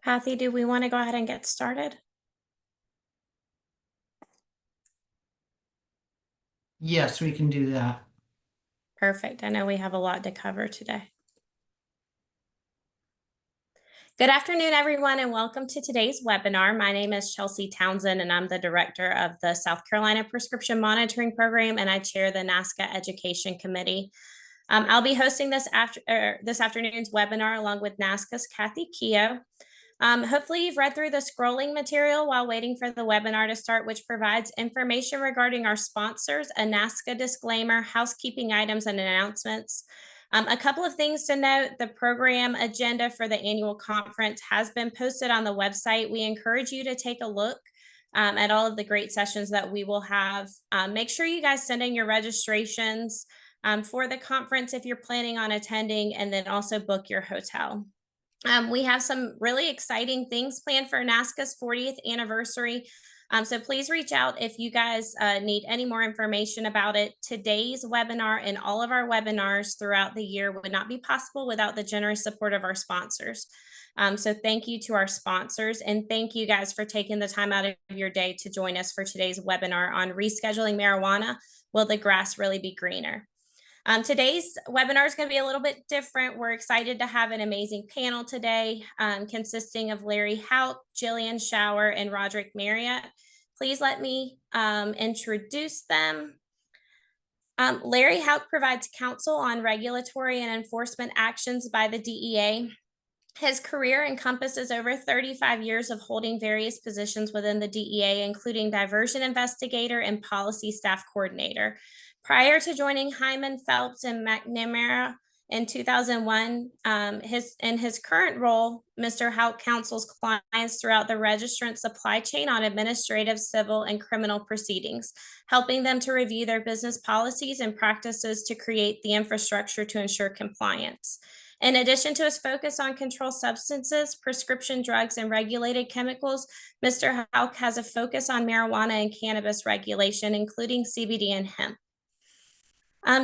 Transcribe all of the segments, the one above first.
Kathy, do we want to go ahead and get started? Yes, we can do that. Perfect. I know we have a lot to cover today. Good afternoon, everyone, and welcome to today's webinar. My name is Chelsea Townsend, and I'm the director of the South Carolina Prescription Monitoring Program, and I chair the NASCSA Education Committee. I'll be hosting this afternoon's webinar along with NASCSA's Kathy Keogh. Hopefully you've read through the scrolling material while waiting for the webinar to start, which provides information regarding our sponsors, a NASCSA disclaimer, housekeeping items, and announcements. A couple of things to note: the program agenda for the annual conference has been posted on the website. We encourage you to take a look at all of the great sessions that we will have. Make sure you guys send in your registrations for the conference if you're planning on attending, and then also book your hotel. We have some really exciting things planned for NASCSA's 40th anniversary. So please reach out if you guys need any more information about it. Today's webinar and all of our webinars throughout the year would not be possible without the generous support of our sponsors. So thank you to our sponsors, and thank you guys for taking the time out of your day to join us for today's webinar on rescheduling marijuana. Will the grass really be greener? Today's webinar is going to be a little bit different. We're excited to have an amazing panel today consisting of Larry Houck, Gillian, Schauer, and Rodrick Marriott. Please let me introduce them. Larry Houck provides counsel on regulatory and enforcement actions by the DEA. His career encompasses over 35 years of holding various positions within the DEA, including diversion investigator and policy staff coordinator. Prior to joining Hyman, Phelps, and McNamara in 2001, in his current role, Mr. Houck counsels clients throughout the registrant supply chain on administrative, civil, and criminal proceedings, helping them to review their business policies and practices to create the infrastructure to ensure compliance. In addition to his focus on controlled substances, prescription drugs, and regulated chemicals, Mr. Houck has a focus on marijuana and cannabis regulation, including CBD and hemp.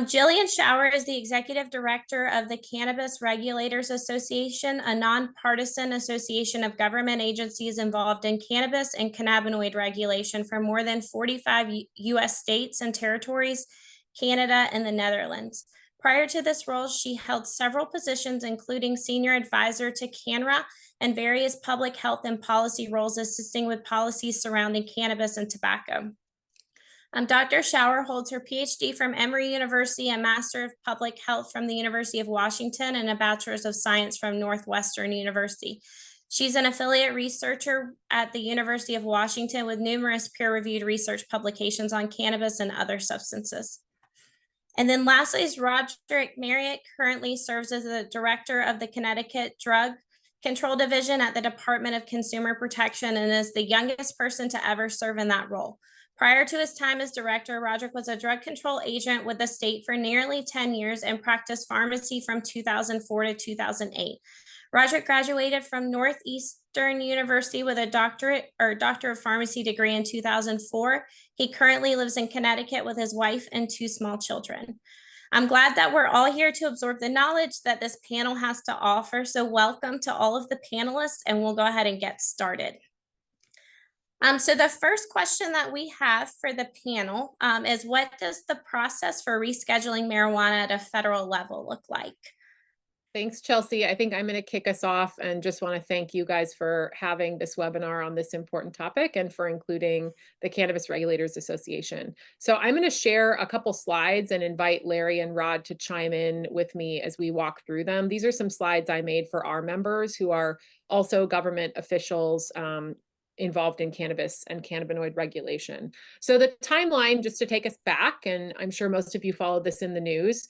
Gillian Schauer is the executive director of the Cannabis Regulators Association, a nonpartisan association of government agencies involved in cannabis and cannabinoid regulation for more than 45 U.S. states and territories, Canada, and the Netherlands. Prior to this role, she held several positions, including senior advisor to CANRA and various public health and policy roles, assisting with policies surrounding cannabis and tobacco. Dr. Schauer holds her PhD from Emory University, a Master of Public Health from the University of Washington, and a Bachelor's of Science from Northwestern University. She's an affiliate researcher at the University of Washington with numerous peer-reviewed research publications on cannabis and other substances. And then lastly is Rodrick Marriott, currently serves as the director of the Connecticut Drug Control Division at the Department of Consumer Protection and is the youngest person to ever serve in that role. Prior to his time as director, Rodrick was a drug control agent with the state for nearly 10 years and practiced pharmacy from 2004 to 2008. Rodrick graduated from Northeastern University with a Doctor of Pharmacy degree in 2004. He currently lives in Connecticut with his wife and 2 small children. I'm glad that we're all here to absorb the knowledge that this panel has to offer. So welcome to all of the panelists, and we'll go ahead and get started. So the first question that we have for the panel is, what does the process for rescheduling marijuana at a federal level look like? Thanks, Chelsea. I think I'm going to kick us off and just want to thank you guys for having this webinar on this important topic and for including the Cannabis Regulators Association. So I'm going to share a couple slides and invite Larry and Rod to chime in with me as we walk through them. These are some slides I made for our members who are also government officials involved in cannabis and cannabinoid regulation. So the timeline, just to take us back, and I'm sure most of you followed this in the news,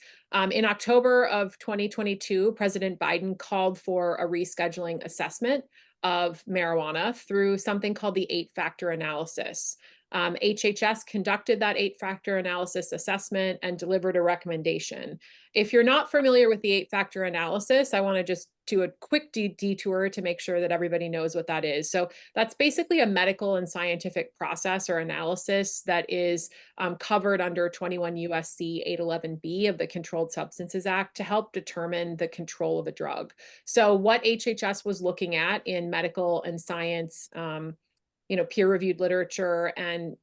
in October of 2022, President Biden called for a rescheduling assessment of marijuana through something called the 8-factor analysis. HHS conducted that 8-factor analysis assessment and delivered a recommendation. If you're not familiar with the 8-factor analysis, I want to just do a quick detour to make sure that everybody knows what that is. So that's basically a medical and scientific process or analysis that is covered under 21 USC 811B of the Controlled Substances Act to help determine the control of a drug. So what HHS was looking at in medical and science, peer-reviewed literature and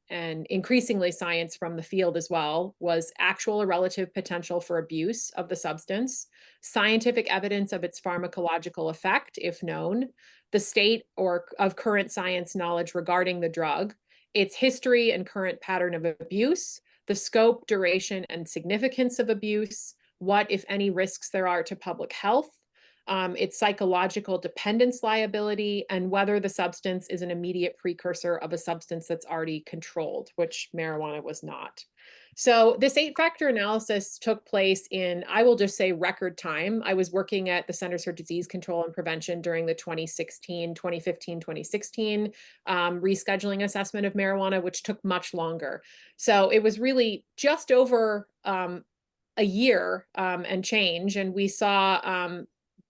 increasingly science from the field as well, was actual or relative potential for abuse of the substance, scientific evidence of its pharmacological effect, if known, the state or of current science knowledge regarding the drug, its history and current pattern of abuse, the scope, duration, and significance of abuse, what, if any, risks there are to public health, its psychological dependence liability, and whether the substance is an immediate precursor of a substance that's already controlled, which marijuana was not. So this 8-factor analysis took place in, I will just say, record time. I was working at the Centers for Disease Control and Prevention during the 2015, 2016 rescheduling assessment of marijuana, which took much longer. So it was really just over a year and change, and we saw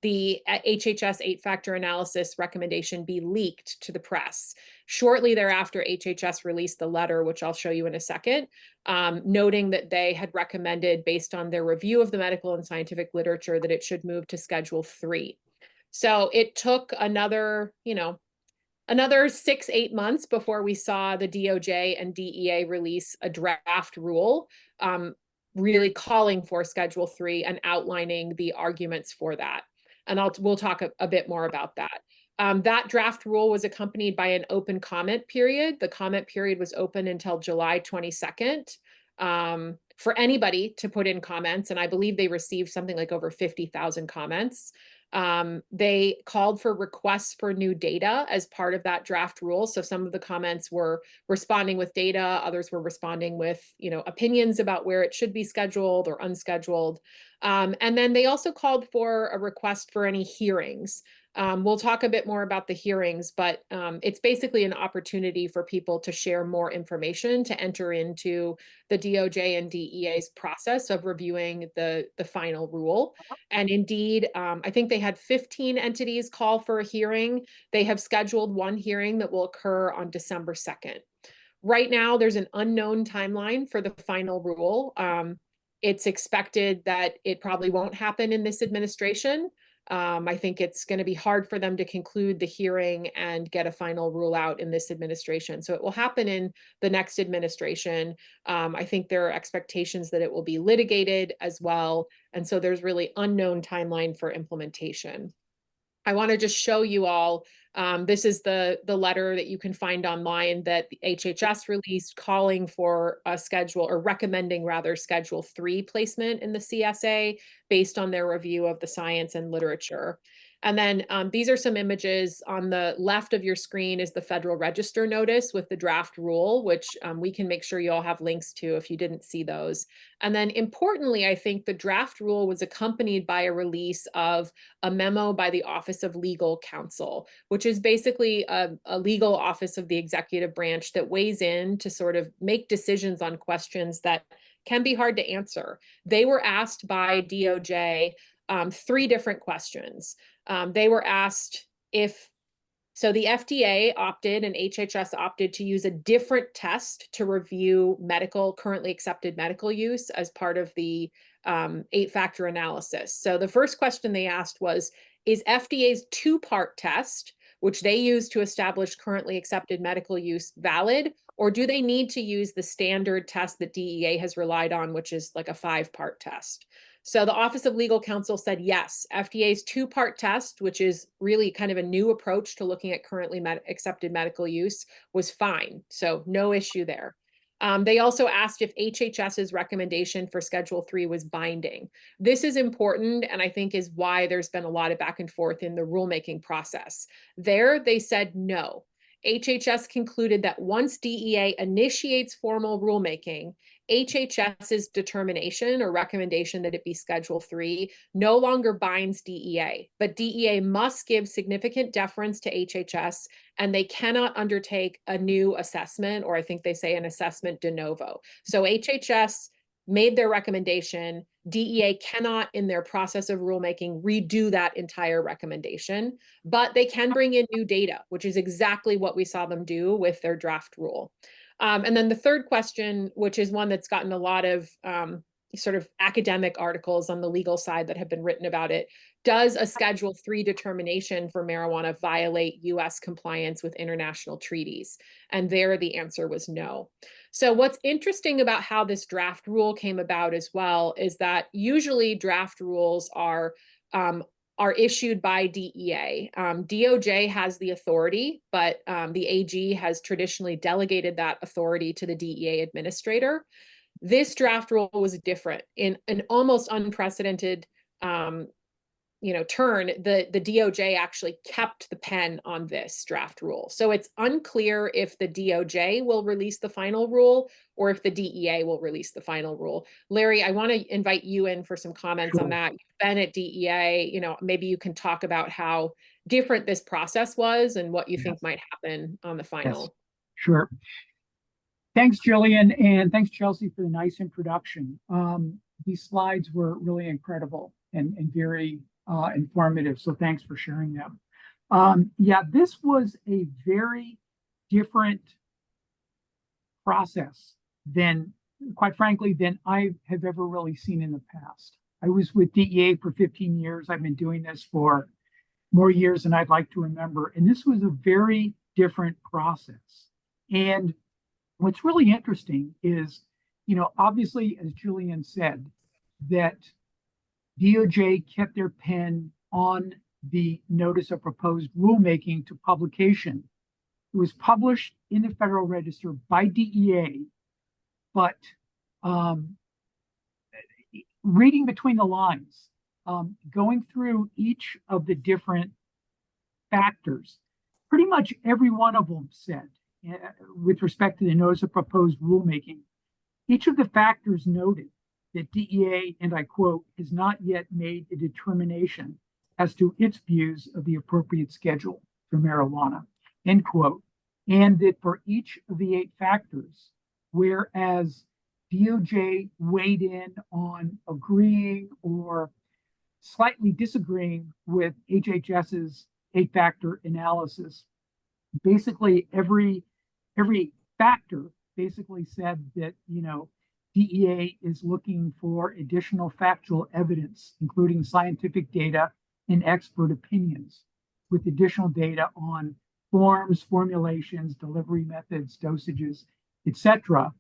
the HHS 8-factor analysis recommendation be leaked to the press. Shortly thereafter, HHS released the letter, which I'll show you in a second, noting that they had recommended, based on their review of the medical and scientific literature, that it should move to Schedule 3. So it took another 6-8 months before we saw the DOJ and DEA release a draft rule, really calling for Schedule 3 and outlining the arguments for that. And we'll talk a bit more about that. That draft rule was accompanied by an open comment period. The comment period was open until July 22nd for anybody to put in comments. And I believe they received something like over 50,000 comments. They called for requests for new data as part of that draft rule. So some of the comments were responding with data, others were responding with, opinions about where it should be scheduled or unscheduled. And then they also called for a request for any hearings. We'll talk a bit more about the hearings, but it's basically an opportunity for people to share more information, to enter into the DOJ and DEA's process of reviewing the final rule. And indeed, I think they had 15 entities call for a hearing. They have scheduled one hearing that will occur on December 2nd. Right now, there's an unknown timeline for the final rule. It's expected that it probably won't happen in this administration. I think it's going to be hard for them to conclude the hearing and get a final rule out in this administration. So it will happen in the next administration. I think there are expectations that it will be litigated as well. And so there's really unknown timeline for implementation. I want to just show you all, this is the letter that you can find online that the HHS released calling for a schedule, or recommending rather, Schedule 3 placement in the CSA based on their review of the science and literature. And then these are some images. On the left of your screen is the Federal Register notice with the draft rule, which we can make sure you all have links to if you didn't see those. And then importantly, I think the draft rule was accompanied by a release of a memo by the Office of Legal Counsel, which is basically a legal office of the executive branch that weighs in to sort of make decisions on questions that can be hard to answer. They were asked by DOJ 3 different questions. They were asked so the FDA opted and HHS opted to use a different test to review currently accepted medical use as part of the 8-factor analysis. So the first question they asked was, is FDA's 2-part test, which they use to establish currently accepted medical use, valid, or do they need to use the standard test that DEA has relied on, which is like a 5-part test? So the Office of Legal Counsel said, yes, FDA's 2-part test, which is really kind of a new approach to looking at currently accepted medical use, was fine. So no issue there. They also asked if HHS's recommendation for Schedule 3 was binding. This is important, and I think is why there's been a lot of back and forth in the rulemaking process. There, they said no. HHS concluded that once DEA initiates formal rulemaking, HHS's determination or recommendation that it be Schedule 3 no longer binds DEA, but DEA must give significant deference to HHS, and they cannot undertake a new assessment, or I think they say an assessment de novo. So HHS made their recommendation. DEA cannot, in their process of rulemaking, redo that entire recommendation, but they can bring in new data, which is exactly what we saw them do with their draft rule. And then the third question, which is one that's gotten a lot of sort of academic articles on the legal side that have been written about it. Does a Schedule 3 determination for marijuana violate US compliance with international treaties? And there the answer was no. So what's interesting about how this draft rule came about as well is that usually draft rules are issued by DEA. DOJ has the authority, but the AG has traditionally delegated that authority to the DEA administrator. This draft rule was different in an almost unprecedented turn. The DOJ actually kept the pen on this draft rule. So it's unclear if the DOJ will release the final rule or if the DEA will release the final rule. Larry, I want to invite you in for some comments on that. You've been at DEA, maybe you can talk about how different this process was and what you think might happen on the final. Yes. Sure. Thanks, Gillian, and thanks, Chelsea, for the nice introduction. These slides were really incredible and very informative, so thanks for sharing them. Yeah, this was a very different process than, quite frankly, than I have ever really seen in the past. I was with DEA for 15 years. I've been doing this for more years than I'd like to remember, and this was a very different process. And what's really interesting is, obviously, as Gillian said, that DOJ kept their pen on the notice of proposed rulemaking to publication. It was published in the Federal Register by DEA, but reading between the lines, going through each of the different factors, pretty much every one of them said, with respect to the notice of proposed rulemaking, each of the factors noted that DEA, and I quote, has not yet made a determination as to its views of the appropriate schedule for marijuana, end quote. And that for each of the 8 factors, whereas DOJ weighed in on agreeing or slightly disagreeing with HHS's 8-factor analysis, basically every factor basically said that, DEA is looking for additional factual evidence, including scientific data and expert opinions, with additional data on forms, formulations, delivery methods, dosages, etc.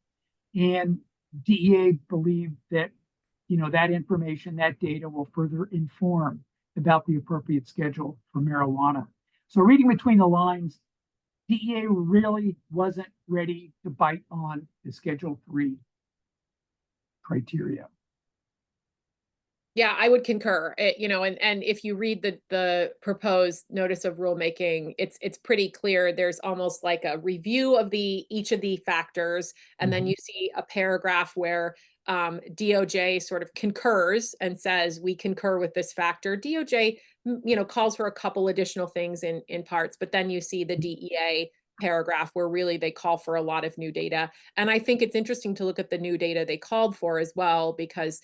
And DEA believed that, that information, that data will further inform about the appropriate schedule for marijuana. So reading between the lines, DEA really wasn't ready to bite on the Schedule 3 criteria. Yeah, I would concur. And if you read the proposed notice of rulemaking, it's pretty clear. There's almost like a review of each of the factors, and then you see a paragraph where DOJ sort of concurs and says, we concur with this factor. DOJ, calls for a couple additional things in parts, but then you see the DEA paragraph where really they call for a lot of new data. And I think it's interesting to look at the new data they called for as well, because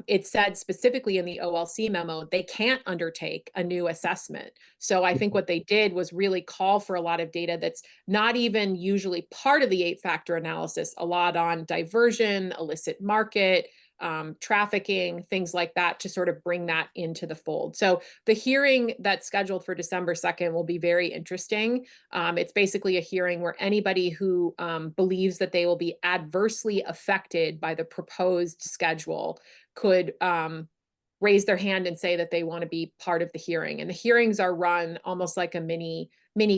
it said specifically in the OLC memo, they can't undertake a new assessment. So I think what they did was really call for a lot of data that's not even usually part of the 8-factor analysis, a lot on diversion, illicit market, trafficking, things like that, to sort of bring that into the fold. So the hearing that's scheduled for December 2nd will be very interesting. It's basically a hearing where anybody who believes that they will be adversely affected by the proposed schedule could raise their hand and say that they want to be part of the hearing. And the hearings are run almost like a mini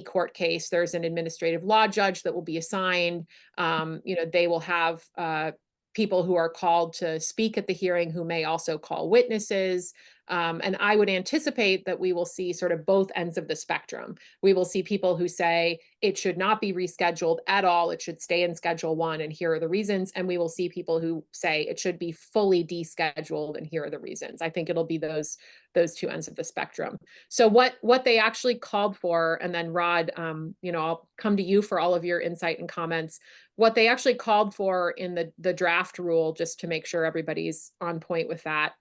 court case. There's an administrative law judge that will be assigned. They will have people who are called to speak at the hearing who may also call witnesses. And I would anticipate that we will see sort of both ends of the spectrum. We will see people who say it should not be rescheduled at all. It should stay in Schedule 1, and here are the reasons. And we will see people who say it should be fully descheduled, and here are the reasons. I think it'll be those two ends of the spectrum. So what they actually called for, and then Rod, I'll come to you for all of your insight and comments. What they actually called for in the draft rule, just to make sure everybody's on point with that,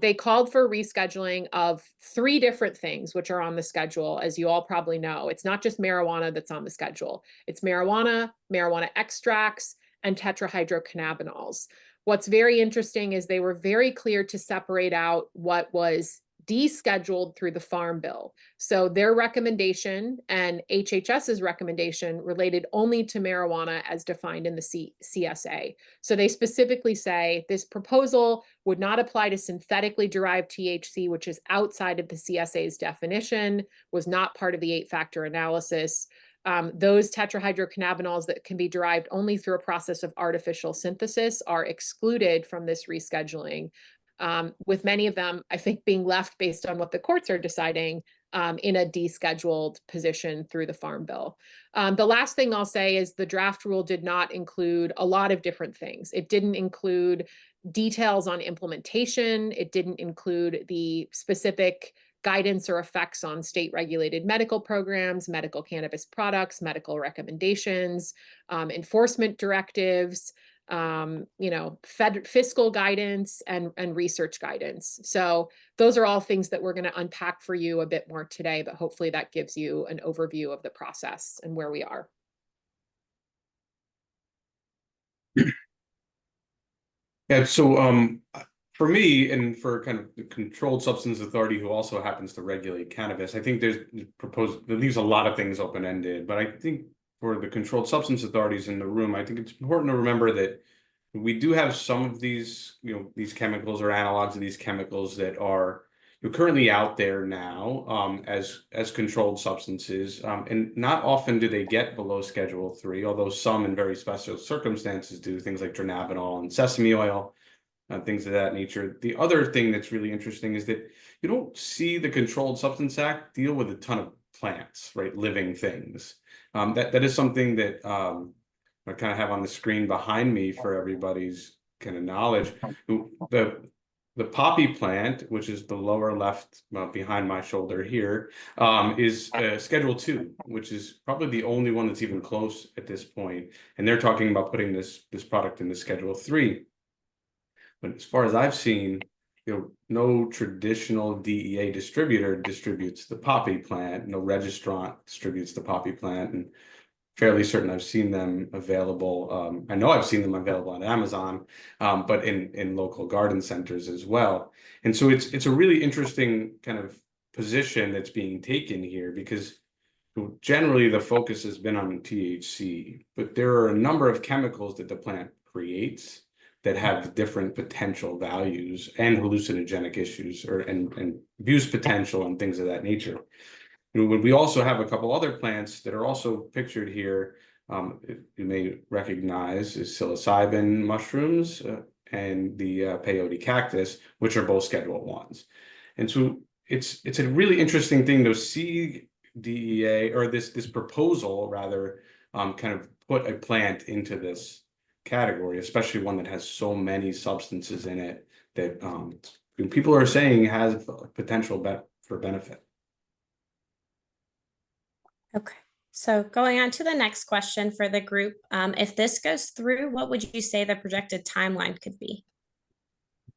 they called for rescheduling of 3 different things, which are on the schedule, as you all probably know. It's not just marijuana that's on the schedule. It's marijuana, marijuana extracts, and tetrahydrocannabinols. What's very interesting is they were very clear to separate out what was descheduled through the Farm Bill. So their recommendation and HHS's recommendation related only to marijuana as defined in the CSA. So they specifically say this proposal would not apply to synthetically derived THC, which is outside of the CSA's definition, was not part of the 8-factor analysis. Those tetrahydrocannabinols that can be derived only through a process of artificial synthesis are excluded from this rescheduling. With many of them, I think, being left based on what the courts are deciding in a descheduled position through the Farm Bill. The last thing I'll say is the draft rule did not include a lot of different things. It didn't include details on implementation. It didn't include the specific guidance or effects on state-regulated medical programs, medical cannabis products, medical recommendations, enforcement directives, fiscal guidance and research guidance. So those are all things that we're going to unpack for you a bit more today, but hopefully that gives you an overview of the process and where we are. Yeah, so for me, and for kind of the Controlled Substance Authority, who also happens to regulate cannabis, I think there's proposed, it leaves a lot of things open-ended, but I think for the Controlled Substance Authorities in the room, I think it's important to remember that we do have some of these, these chemicals or analogs of these chemicals that are currently out there now as controlled substances, and not often do they get below Schedule 3, although some in very special circumstances do, things like dronabinol and sesame oil, things of that nature. The other thing that's really interesting is that you don't see the Controlled Substance Act deal with a ton of plants, right? Living things. That is something that I kind of have on the screen behind me for everybody's kind of knowledge. The poppy plant, which is the lower left behind my shoulder here, is Schedule 2, which is probably the only one that's even close at this point. And they're talking about putting this product into Schedule 3. But as far as I've seen, no traditional DEA distributor distributes the poppy plant. No registrant distributes the poppy plant, and fairly certain I've seen them available. I know I've seen them available on Amazon, but in local garden centers as well. And so it's a really interesting kind of position that's being taken here, because generally the focus has been on THC, but there are a number of chemicals that the plant creates that have different potential values and hallucinogenic issues and abuse potential and things of that nature. We also have a couple other plants that are also pictured here. You may recognize is psilocybin mushrooms and the peyote cactus, which are both Schedule 1s. And so it's a really interesting thing to see DEA, or this proposal rather, kind of put a plant into this category, especially one that has so many substances in it that people are saying has potential for benefit. Okay, so going on to the next question for the group. If this goes through, what would you say the projected timeline could be?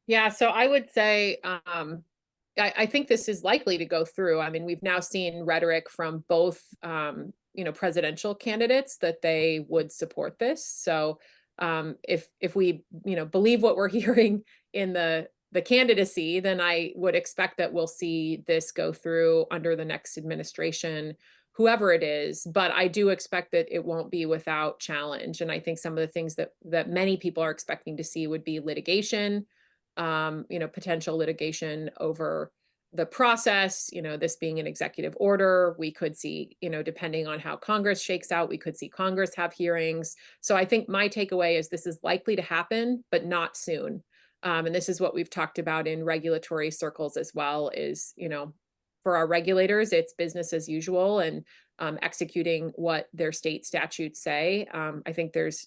Yeah, so I would say, I think this is likely to go through. I mean, we've now seen rhetoric from both, presidential candidates that they would support this. So if we, believe what we're hearing in the candidacy, then I would expect that we'll see this go through under the next administration, whoever it is. But I do expect that it won't be without challenge. And I think some of the things that many people are expecting to see would be litigation, potential litigation over the process, this being an executive order. We could see, depending on how Congress shakes out, we could see Congress have hearings. So I think my takeaway is this is likely to happen, but not soon. And this is what we've talked about in regulatory circles as well, is, for our regulators, it's business as usual and executing what their state statutes say. I think there's,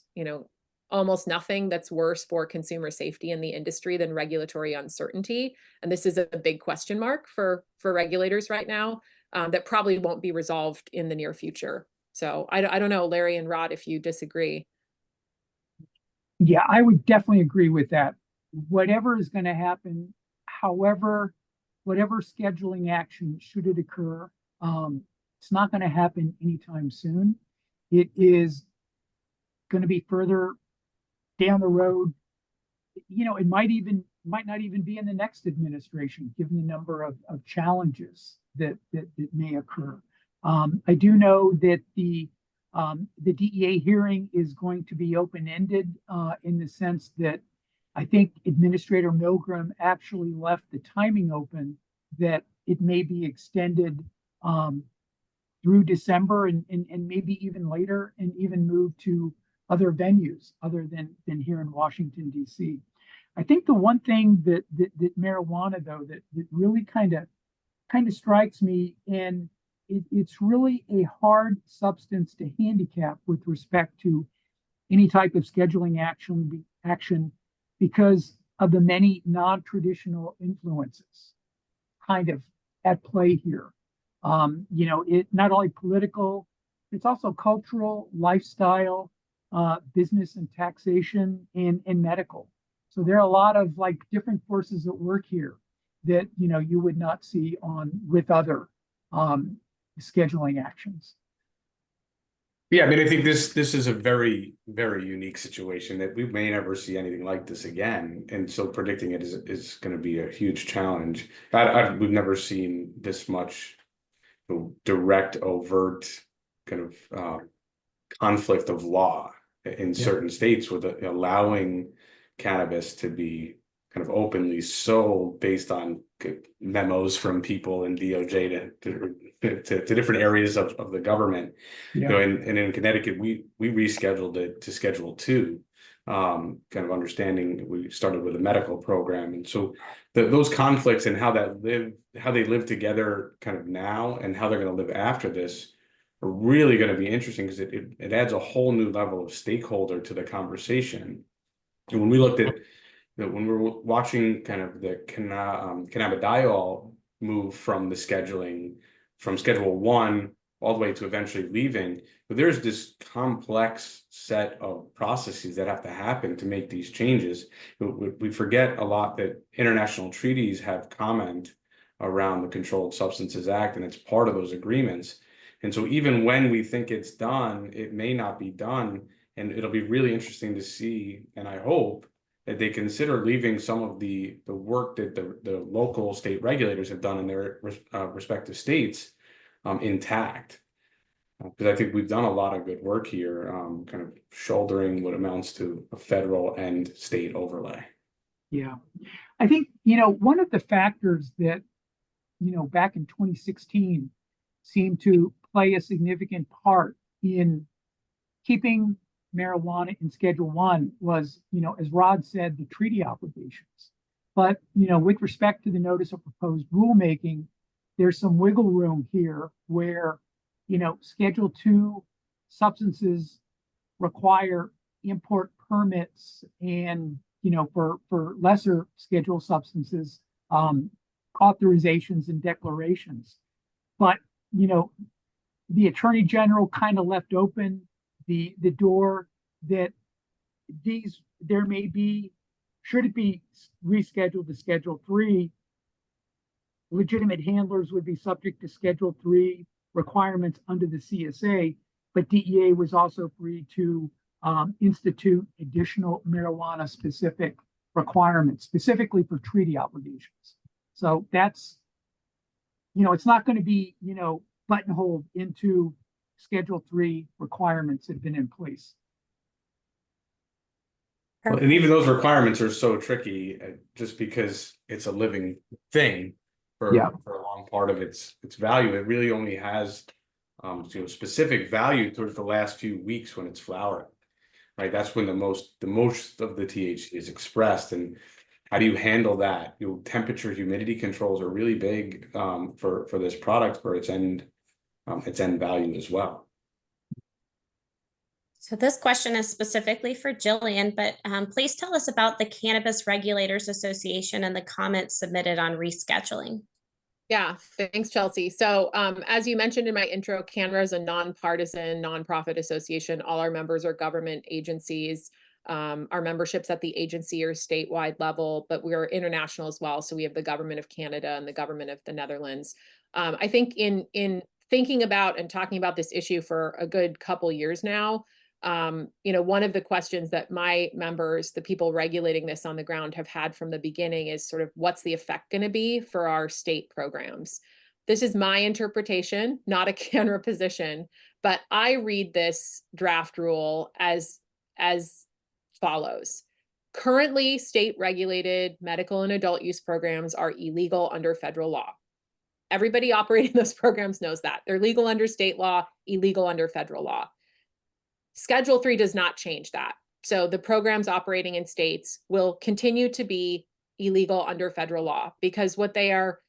almost nothing that's worse for consumer safety in the industry than regulatory uncertainty. And this is a big question mark for regulators right now that probably won't be resolved in the near future. So I don't know, Larry and Rod, if you disagree. Yeah, I would definitely agree with that. Whatever is going to happen, however, whatever scheduling action should it occur, it's not going to happen anytime soon. It is going to be further down the road. It might not even be in the next administration, given the number of challenges that may occur. I do know that the DEA hearing is going to be open-ended in the sense that I think Administrator Milgram actually left the timing open that it may be extended through December and maybe even later, and even move to other venues other than here in Washington, D.C. I think the one thing that marijuana, though, that really kind of strikes me, and it's really a hard substance to handicap with respect to any type of scheduling action because of the many non-traditional influences kind of at play here. It not only political, it's also cultural, lifestyle, business and taxation, and medical. So there are a lot of different forces at work here that you would not see with other scheduling actions. Yeah, I mean, I think this is a very, very unique situation that we may never see anything like this again, and so predicting it is going to be a huge challenge. We've never seen this much direct, overt kind of conflict of law in certain states, with allowing cannabis to be kind of openly sold based on memos from people in DOJ to different areas of the government. Yeah. And in Connecticut, we rescheduled it to Schedule 2, kind of understanding we started with a medical program. And so those conflicts and how they live together kind of now and how they're going to live after this are really going to be interesting, because it adds a whole new level of stakeholder to the conversation. And when we looked at, when we were watching kind of the cannabidiol move from the scheduling, from Schedule 1 all the way to eventually leaving, but there's this complex set of processes that have to happen to make these changes. We forget a lot that international treaties have comment around the Controlled Substances Act, and it's part of those agreements. And so even when we think it's done, it may not be done. And it'll be really interesting to see, and I hope that they consider leaving some of the work that the local state regulators have done in their respective states intact. Because I think we've done a lot of good work here, kind of shouldering what amounts to a federal and state overlay. Yeah. I think, one of the factors that, back in 2016 seemed to play a significant part in keeping marijuana in Schedule 1 was, as Rod said, the treaty obligations. But, with respect to the notice of proposed rulemaking, there's some wiggle room here where, Schedule 2 substances require import permits, and, for lesser schedule substances, authorizations and declarations. But, the Attorney General kind of left open the door that there may be, should it be rescheduled to Schedule 3, legitimate handlers would be subject to Schedule 3 requirements under the CSA, but DEA was also free to institute additional marijuana specific requirements, specifically for treaty obligations. So that's, it's not going to be, buttonholed into Schedule 3 requirements that have been in place. Well, and even those requirements are so tricky, just because it's a living thing for a long part of its value. It really only has specific value towards the last few weeks when it's flowering, right? That's when the most of the THC is expressed, and how do you handle that? Temperature, humidity controls are really big for this product for its end value as well. So this question is specifically for Gillian, but please tell us about the Cannabis Regulators Association and the comments submitted on rescheduling. Yeah, thanks, Chelsea. So as you mentioned in my intro, CANRA is a nonpartisan, nonprofit association. All our members are government agencies. Our membership's at the agency or statewide level, but we're international as well. So we have the government of Canada and the government of the Netherlands. I think in thinking about and talking about this issue for a good couple years now, one of the questions that my members, the people regulating this on the ground, have had from the beginning is sort of what's the effect going to be for our state programs? This is my interpretation, not a CANRA position, but I read this draft rule as follows. Currently, state regulated medical and adult use programs are illegal under federal law. Everybody operating those programs knows that. They're legal under state law, illegal under federal law. Schedule 3 does not change that. So the programs operating in states will continue to be illegal under federal law because what they are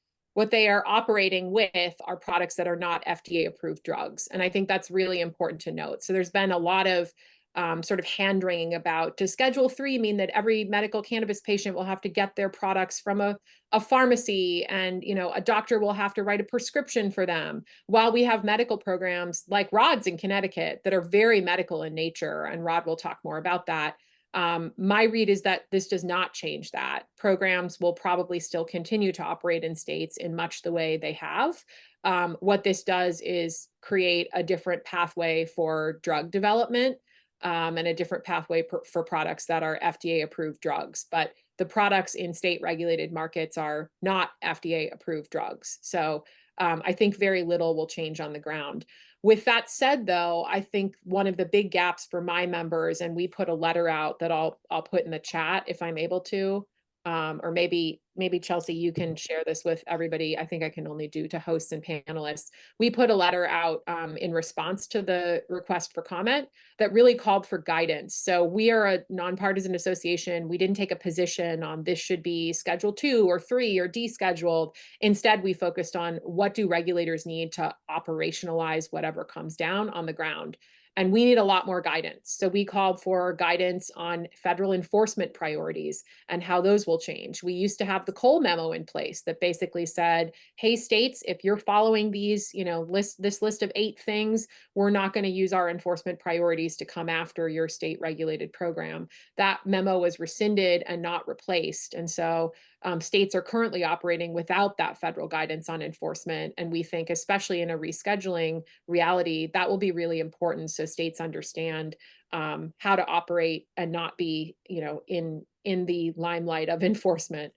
operating with are products that are not FDA approved drugs. And I think that's really important to note. So there's been a lot of sort of hand-wringing about, does Schedule 3 mean that every medical cannabis patient will have to get their products from a pharmacy and, a doctor will have to write a prescription for them, while we have medical programs like Rod's in Connecticut that are very medical in nature, and Rod will talk more about that. My read is that this does not change that. Programs will probably still continue to operate in states in much the way they have. What this does is create a different pathway for drug development, and a different pathway for products that are FDA approved drugs. But the products in state regulated markets are not FDA approved drugs. So I think very little will change on the ground. With that said, though, I think one of the big gaps for my members, and we put a letter out that I'll put in the chat if I'm able to, or maybe Chelsea, you can share this with everybody. I think I can only do to hosts and panelists. We put a letter out in response to the request for comment that really called for guidance. So we are a nonpartisan association. We didn't take a position on this should be Schedule 2 or 3 or descheduled. Instead, we focused on what do regulators need to operationalize whatever comes down on the ground. And we need a lot more guidance. So we called for guidance on federal enforcement priorities and how those will change. We used to have the Cole memo in place that basically said, hey, states, if you're following these, this list of 8 things, we're not going to use our enforcement priorities to come after your state regulated program. That memo was rescinded and not replaced. And so states are currently operating without that federal guidance on enforcement. And we think, especially in a rescheduling reality, that will be really important so states understand how to operate and not be, in the limelight of enforcement.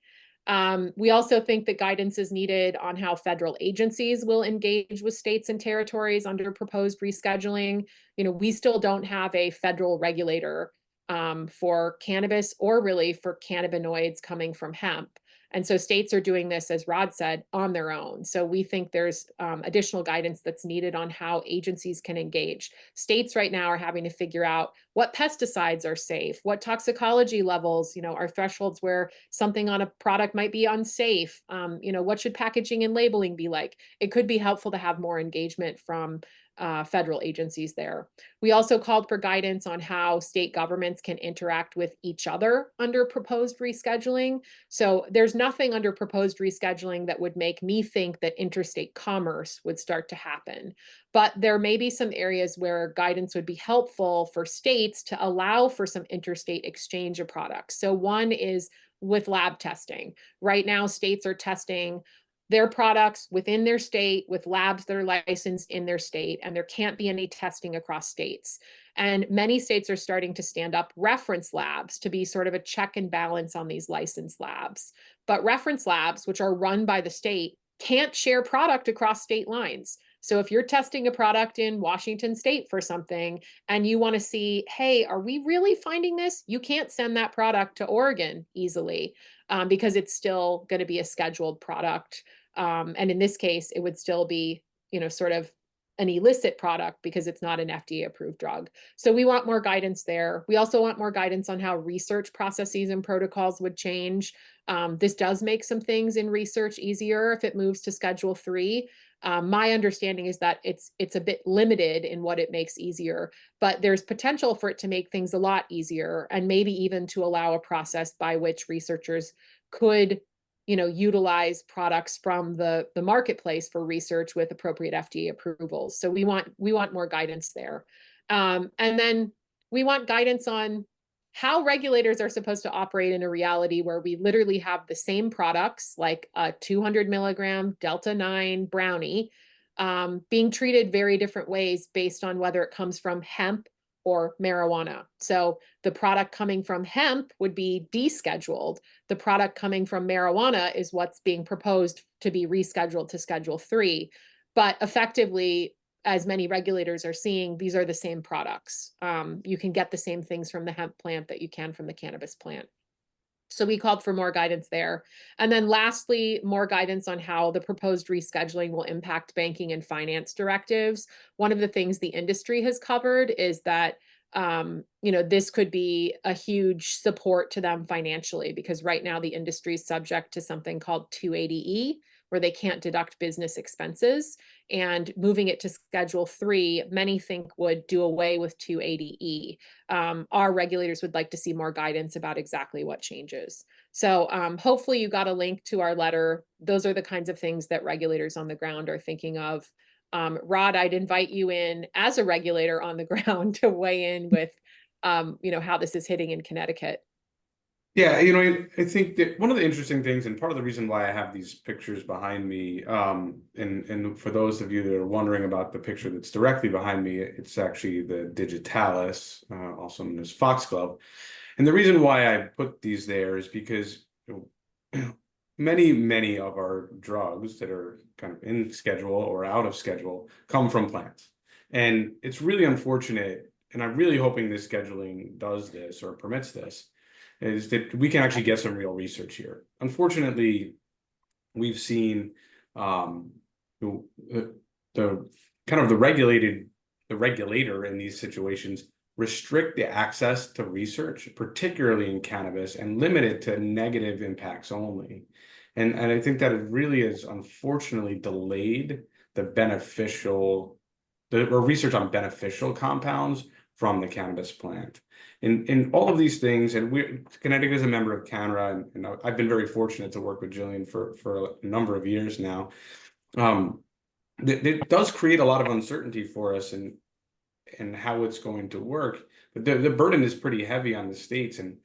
We also think that guidance is needed on how federal agencies will engage with states and territories under proposed rescheduling. We still don't have a federal regulator for cannabis or really for cannabinoids coming from hemp. And so states are doing this, as Rod said, on their own. So we think there's additional guidance that's needed on how agencies can engage. States right now are having to figure out what pesticides are safe, what toxicology levels, are thresholds where something on a product might be unsafe. What should packaging and labeling be like? It could be helpful to have more engagement from federal agencies there. We also called for guidance on how state governments can interact with each other under proposed rescheduling. So there's nothing under proposed rescheduling that would make me think that interstate commerce would start to happen. But there may be some areas where guidance would be helpful for states to allow for some interstate exchange of products. So one is with lab testing. Right now, states are testing their products within their state with labs that are licensed in their state, and there can't be any testing across states. And many states are starting to stand up reference labs to be sort of a check and balance on these licensed labs. But reference labs, which are run by the state, can't share product across state lines. So if you're testing a product in Washington State for something and you want to see, hey, are we really finding this? You can't send that product to Oregon easily because it's still going to be a scheduled product. And in this case, it would still be, sort of an illicit product because it's not an FDA approved drug. So we want more guidance there. We also want more guidance on how research processes and protocols would change. This does make some things in research easier if it moves to Schedule III. My understanding is that it's a bit limited in what it makes easier, but there's potential for it to make things a lot easier, and maybe even to allow a process by which researchers could, utilize products from the marketplace for research with appropriate FDA approvals. So we want more guidance there. And then we want guidance on how regulators are supposed to operate in a reality where we literally have the same products, like a 200 milligram Delta 9 brownie, being treated very different ways based on whether it comes from hemp or marijuana. So the product coming from hemp would be descheduled. The product coming from marijuana is what's being proposed to be rescheduled to Schedule III. But effectively, as many regulators are seeing, these are the same products. You can get the same things from the hemp plant that you can from the cannabis plant. So we called for more guidance there. And then lastly, more guidance on how the proposed rescheduling will impact banking and finance directives. One of the things the industry has covered is that this could be a huge support to them financially, because right now the industry is subject to something called 280E, where they can't deduct business expenses. And moving it to Schedule III, many think would do away with 280E. Our regulators would like to see more guidance about exactly what changes. So hopefully you got a link to our letter. Those are the kinds of things that regulators on the ground are thinking of. Rod, I'd invite you in as a regulator on the ground to weigh in with, how this is hitting in Connecticut. Yeah, I think that one of the interesting things, and part of the reason why I have these pictures behind me, and for those of you that are wondering about the picture that's directly behind me, it's actually the digitalis, also known as foxglove. And the reason why I put these there is because many of our drugs that are kind of in schedule or out of schedule come from plants. And it's really unfortunate, and I'm really hoping this scheduling does this or permits this, is that we can actually get some real research here. Unfortunately, we've seen the regulator in these situations restrict the access to research, particularly in cannabis, and limit it to negative impacts only. And I think that it really has unfortunately delayed the research on beneficial compounds from the cannabis plant. In all of these things, and Connecticut is a member of CANRA, and I've been very fortunate to work with Gillian for a number of years now. It does create a lot of uncertainty for us and how it's going to work. But the burden is pretty heavy on the states and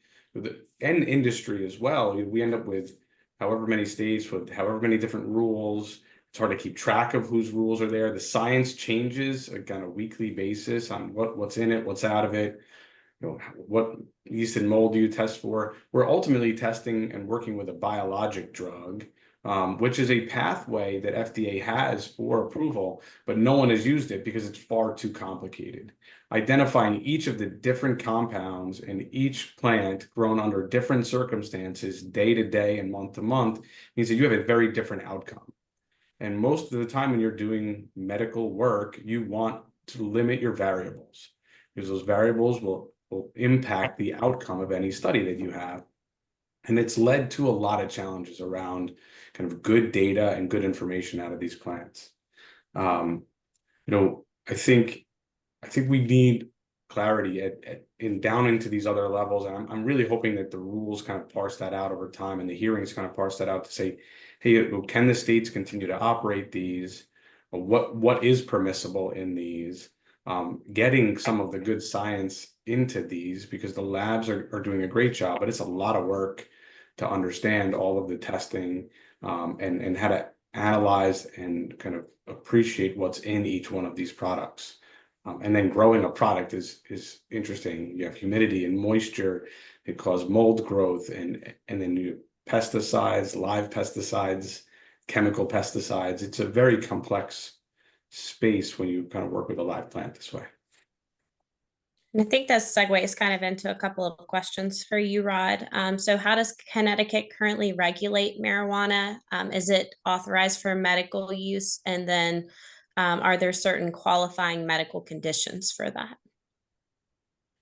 industry as well. We end up with however many states with however many different rules. It's hard to keep track of whose rules are there. The science changes on a weekly basis on what's in it, what's out of it. What yeast and mold do you test for? We're ultimately testing and working with a biologic drug, which is a pathway that FDA has for approval, but no one has used it because it's far too complicated. Identifying each of the different compounds in each plant grown under different circumstances, day to day and month to month, means that you have a very different outcome. And most of the time when you're doing medical work, you want to limit your variables, because those variables will impact the outcome of any study that you have. And it's led to a lot of challenges around kind of good data and good information out of these plants. I think we need clarity down into these other levels. And I'm really hoping that the rules kind of parse that out over time, and the hearings kind of parse that out to say, hey, can the states continue to operate these? What is permissible in these? Getting some of the good science into these, because the labs are doing a great job, but it's a lot of work to understand all of the testing and how to analyze and kind of appreciate what's in each one of these products. And then growing a product is interesting. You have humidity and moisture. It causes mold growth, and then you pesticides, live pesticides, chemical pesticides. It's a very complex space when you kind of work with a live plant this way. And I think this segues kind of into a couple of questions for you, Rod. So how does Connecticut currently regulate marijuana? Is it authorized for medical use? And then Are there certain qualifying medical conditions for that?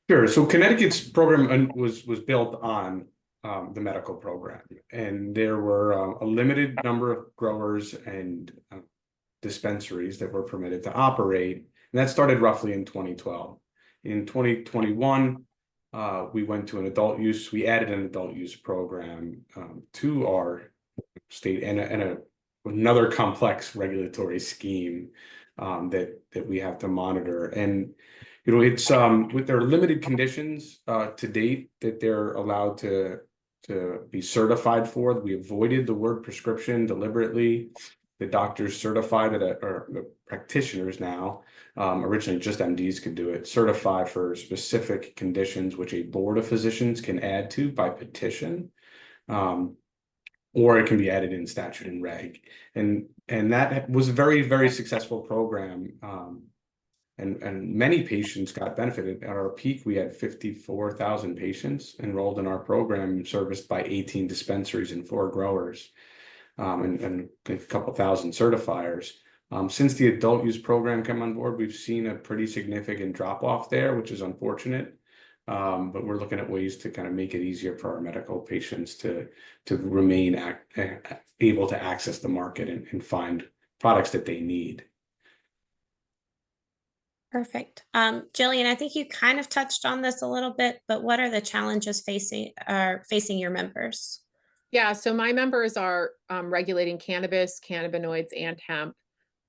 Sure. So Connecticut's program was built on the medical program, and there were a limited number of growers and dispensaries that were permitted to operate, and that started roughly in 2012. In 2021, we went to an adult use. We added an adult use program to our state, and another complex regulatory scheme that we have to monitor. And it's with their limited conditions to date that they're allowed to be certified for. We avoided the word prescription deliberately. The doctors certified that, or the practitioners now, originally just MDs could do it, certify for specific conditions which a board of physicians can add to by petition, or it can be added in statute and reg. And that was a very, very successful program. And many patients got benefited. At our peak, we had 54,000 patients enrolled in our program, serviced by 18 dispensaries and 4 growers, and a couple thousand certifiers. Since the adult use program came on board, we've seen a pretty significant drop off there, which is unfortunate. But we're looking at ways to kind of make it easier for our medical patients to remain able to access the market and find products that they need. Perfect. Gillian, I think you kind of touched on this a little bit, but what are the challenges facing your members? Yeah, so my members are regulating cannabis, cannabinoids, and hemp.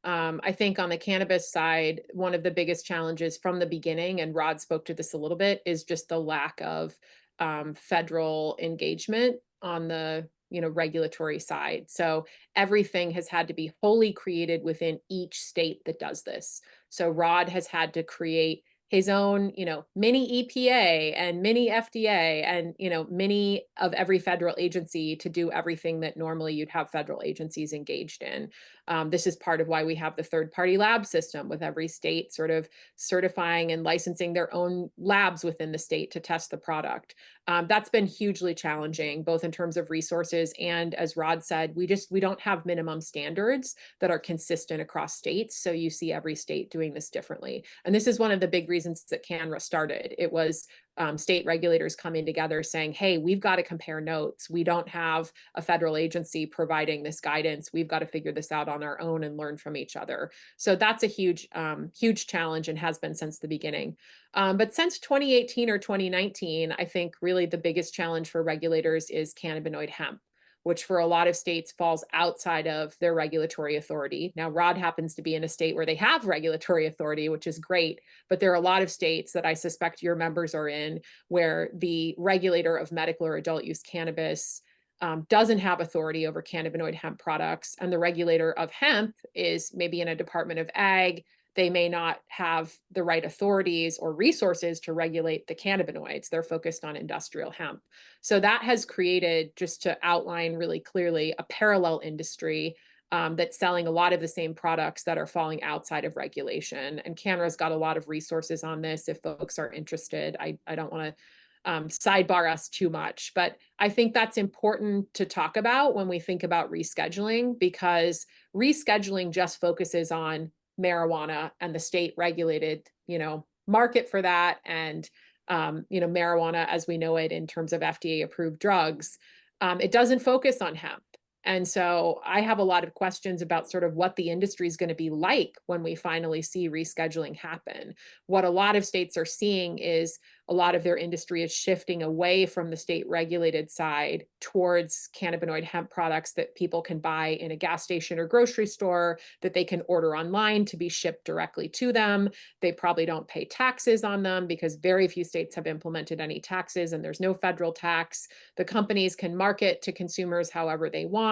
I think on the cannabis side, one of the biggest challenges from the beginning, and Rod spoke to this a little bit, is just the lack of federal engagement on the regulatory side. So everything has had to be wholly created within each state that does this. So Rod has had to create his own, mini EPA and mini FDA and, mini of every federal agency to do everything that normally you'd have federal agencies engaged in. This is part of why we have the third-party lab system, with every state sort of certifying and licensing their own labs within the state to test the product. That's been hugely challenging, both in terms of resources and, as Rod said, we don't have minimum standards that are consistent across states. So you see every state doing this differently. And this is one of the big reasons that CANRA started. It was state regulators coming together saying, hey, we've got to compare notes. We don't have a federal agency providing this guidance. We've got to figure this out on our own and learn from each other. So that's a huge, huge challenge, and has been since the beginning. But since 2018 or 2019, I think really the biggest challenge for regulators is cannabinoid hemp, which for a lot of states falls outside of their regulatory authority. Now, Rod happens to be in a state where they have regulatory authority, which is great, but there are a lot of states that I suspect your members are in where the regulator of medical or adult use cannabis doesn't have authority over cannabinoid hemp products, and the regulator of hemp is maybe in a Department of Ag. They may not have the right authorities or resources to regulate the cannabinoids. They're focused on industrial hemp. So that has created, just to outline really clearly, a parallel industry that's selling a lot of the same products that are falling outside of regulation. And CANRA's got a lot of resources on this if folks are interested. I don't want to sidebar us too much, but I think that's important to talk about when we think about rescheduling, because rescheduling just focuses on marijuana and the state regulated, market for that. And, marijuana as we know it in terms of FDA approved drugs. It doesn't focus on hemp. And so I have a lot of questions about sort of what the industry is going to be like when we finally see rescheduling happen. What a lot of states are seeing is a lot of their industry is shifting away from the state regulated side towards cannabinoid hemp products that people can buy in a gas station or grocery store, that they can order online to be shipped directly to them. They probably don't pay taxes on them because very few states have implemented any taxes and there's no federal tax. The companies can market to consumers however they want.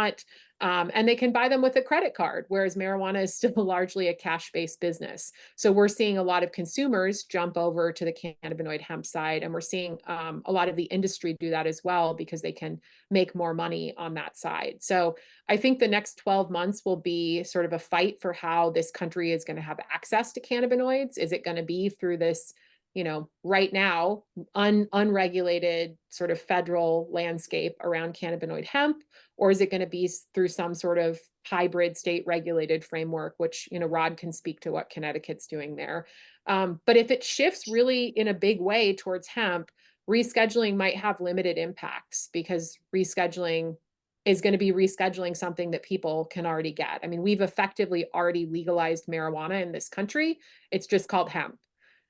And they can buy them with a credit card, whereas marijuana is still largely a cash-based business. So we're seeing a lot of consumers jump over to the cannabinoid hemp side, and we're seeing a lot of the industry do that as well because they can make more money on that side. So I think the next 12 months will be sort of a fight for how this country is going to have access to cannabinoids. Is it going to be through this you know, right now, unregulated sort of federal landscape around cannabinoid hemp, or is it going to be through some sort of hybrid state regulated framework, which, you know, Rod can speak to what Connecticut's doing there. But if it shifts really in a big way towards hemp, rescheduling might have limited impacts, because rescheduling is going to be rescheduling something that people can already get. I mean, we've effectively already legalized marijuana in this country. It's just called hemp,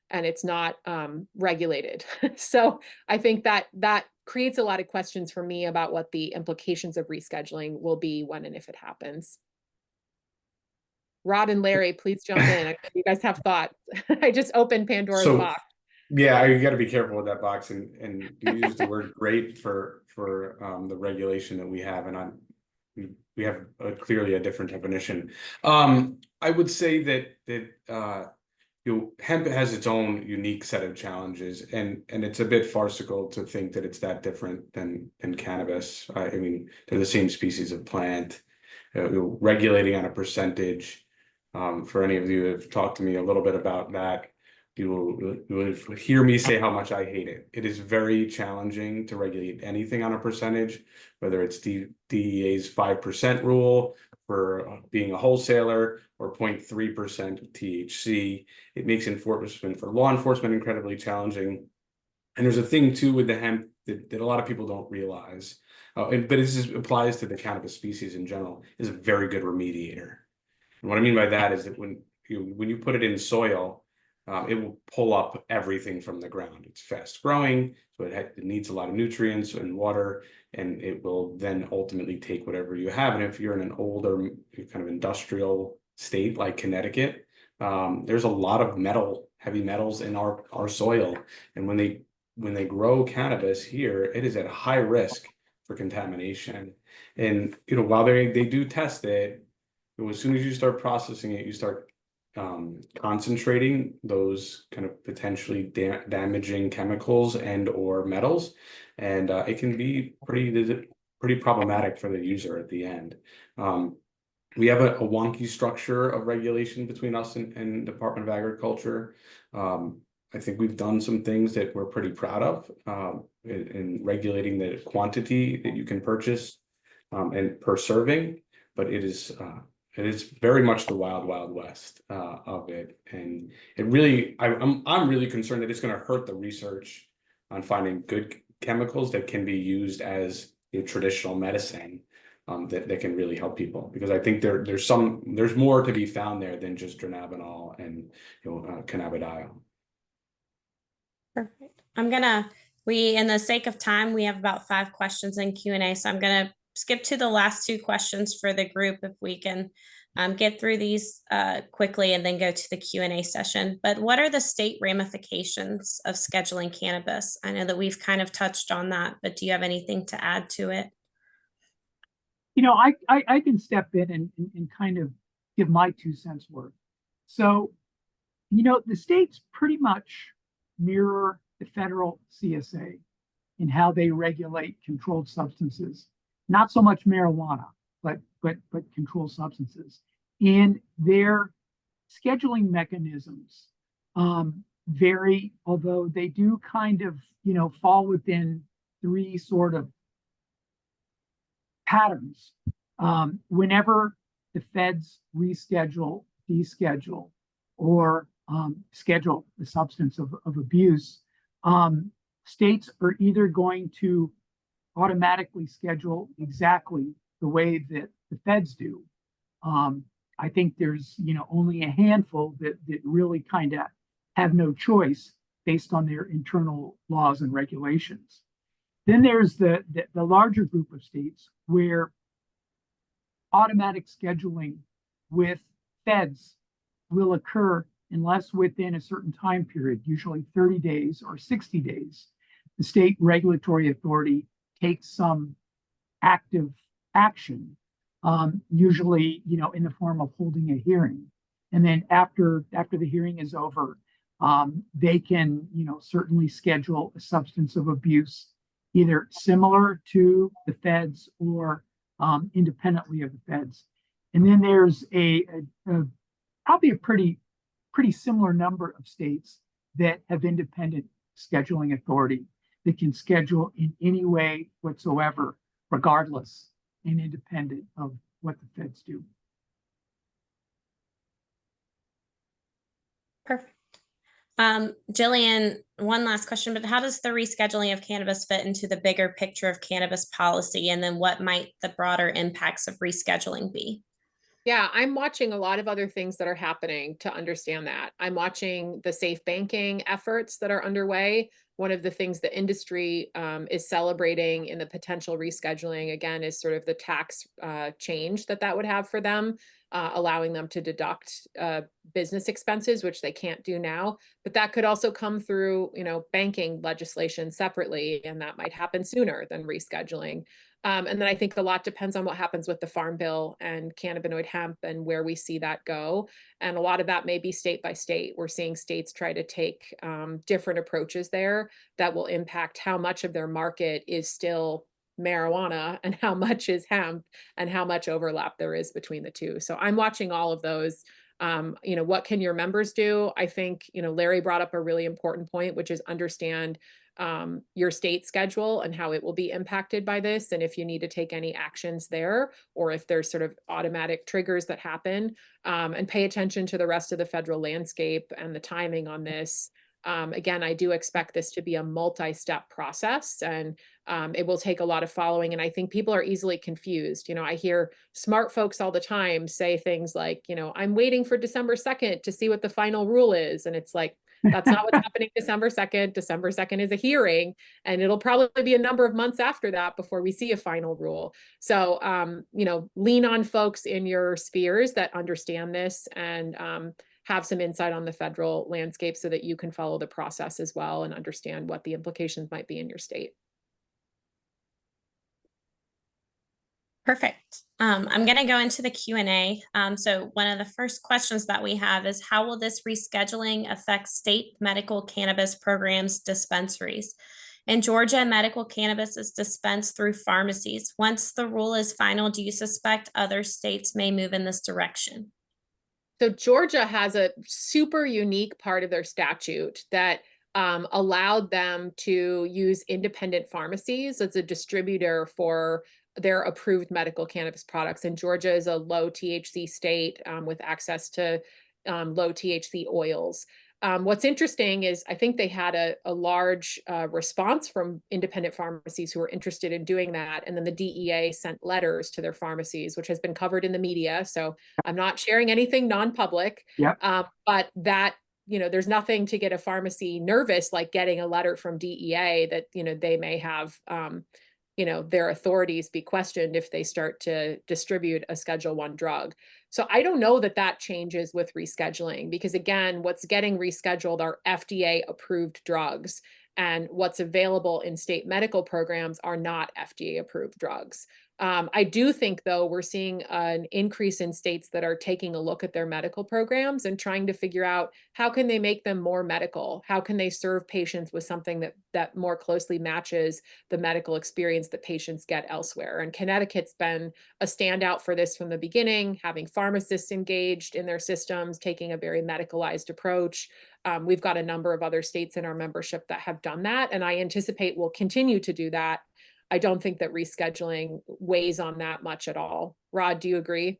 and it's not regulated. So I think that creates a lot of questions for me about what the implications of rescheduling will be when and if it happens. Rod and Larry, please jump in. You guys have thoughts. I just opened Pandora's box. Yeah, you got to be careful with that box, and you use the word "great" for the regulation that we have, and we have clearly a different definition. I would say that hemp has its own unique set of challenges, and it's a bit farcical to think that it's that different than cannabis. I mean, they're the same species of plant. Regulating on a percentage. For any of you who have talked to me a little bit about that, you will hear me say how much I hate it. It is very challenging to regulate anything on a percentage, whether it's DEA's 5% rule for being a wholesaler or 0.3% THC. It makes enforcement for law enforcement incredibly challenging. And there's a thing too with the hemp that a lot of people don't realize, but this applies to the cannabis species in general, is a very good remediator. And what I mean by that is that when you put it in soil, it will pull up everything from the ground. It's fast growing, so it needs a lot of nutrients and water, and it will then ultimately take whatever you have. And if you're in an older kind of industrial state like Connecticut, there's a lot of heavy metals in our soil. And when they grow cannabis here, it is at high risk for contamination. And while they do test it, as soon as you start processing it, you start concentrating those kind of potentially damaging chemicals and or metals, and it can be pretty problematic for the user at the end. We have a wonky structure of regulation between us and Department of Agriculture. I think we've done some things that we're pretty proud of in regulating the quantity that you can purchase and per serving, but it is very much the wild west of it, and it really I'm really concerned that it's going to hurt the research on finding good chemicals that can be used as traditional medicine that can really help people, because I think there's more to be found there than just dronabinol and cannabidiol. Perfect. In the sake of time, we have about 5 questions in Q&A, so I'm gonna skip to the last 2 questions for the group if we can get through these quickly and then go to the Q&A session. But what are the state ramifications of scheduling cannabis? I know that we've kind of touched on that, but do you have anything to add to it? I can step in and kind of give my 2 cents worth. So, the states pretty much mirror the federal CSA in how they regulate controlled substances. Not so much marijuana, but controlled substances. And their scheduling mechanisms vary, although they do kind of, fall within 3 sort of patterns. Whenever the feds reschedule, deschedule, or schedule the substance of abuse, states are either going to automatically schedule exactly the way that the feds do. I think there's only a handful that really kind of have no choice based on their internal laws and regulations. Then there's the larger group of states where automatic scheduling with feds will occur unless within a certain time period, usually 30 days or 60 days, the state regulatory authority takes some active action, usually, in the form of holding a hearing. And then after the hearing is over, they can, certainly schedule a substance of abuse, either similar to the feds or independently of the feds. And then there's probably a pretty similar number of states that have independent scheduling authority that can schedule in any way whatsoever, regardless and independent of what the feds do. Perfect. Gillian, one last question, but how does the rescheduling of cannabis fit into the bigger picture of cannabis policy? And then what might the broader impacts of rescheduling be? Yeah, I'm watching a lot of other things that are happening to understand that. I'm watching the safe banking efforts that are underway. One of the things the industry is celebrating in the potential rescheduling, again, is sort of the tax change that would have for them, allowing them to deduct business expenses, which they can't do now. But that could also come through, banking legislation separately, and that might happen sooner than rescheduling. And then I think a lot depends on what happens with the Farm Bill and cannabinoid hemp and where we see that go. And a lot of that may be state by state. We're seeing states try to take different approaches there that will impact how much of their market is still marijuana and how much is hemp and how much overlap there is between the two. So I'm watching all of those. What can your members do? I think, Larry brought up a really important point, which is understand your state schedule and how it will be impacted by this. And if you need to take any actions there, or if there's sort of automatic triggers that happen, and pay attention to the rest of the federal landscape and the timing on this. Again, I do expect this to be a multi-step process, and it will take a lot of following. And I think people are easily confused. I hear smart folks all the time say things like, I'm waiting for December 2nd to see what the final rule is. And it's like, that's not what's happening December 2nd. December 2nd is a hearing, and it'll probably be a number of months after that before we see a final rule. So, lean on folks in your spheres that understand this and have some insight on the federal landscape so that you can follow the process as well and understand what the implications might be in your state. Perfect. I'm going to go into the Q&A. So one of the first questions that we have is, how will this rescheduling affect state medical cannabis programs dispensaries? In Georgia, medical cannabis is dispensed through pharmacies. Once the rule is final, do you suspect other states may move in this direction? So Georgia has a super unique part of their statute that allowed them to use independent pharmacies as a distributor for their approved medical cannabis products. And Georgia is a low THC state with access to low THC oils. What's interesting is I think they had a large response from independent pharmacies who were interested in doing that. And then the DEA sent letters to their pharmacies, which has been covered in the media. So I'm not sharing anything non-public, but that, there's nothing to get a pharmacy nervous like getting a letter from DEA that, they may have, their authorities be questioned if they start to distribute a Schedule I drug. So I don't know that changes with rescheduling, because again, what's getting rescheduled are FDA approved drugs, and what's available in state medical programs are not FDA approved drugs. I do think, though, we're seeing an increase in states that are taking a look at their medical programs and trying to figure out how can they make them more medical? How can they serve patients with something that more closely matches the medical experience that patients get elsewhere? And Connecticut's been a standout for this from the beginning, having pharmacists engaged in their systems, taking a very medicalized approach. We've got a number of other states in our membership that have done that, and I anticipate will continue to do that. I don't think that rescheduling weighs on that much at all. Rod, do you agree?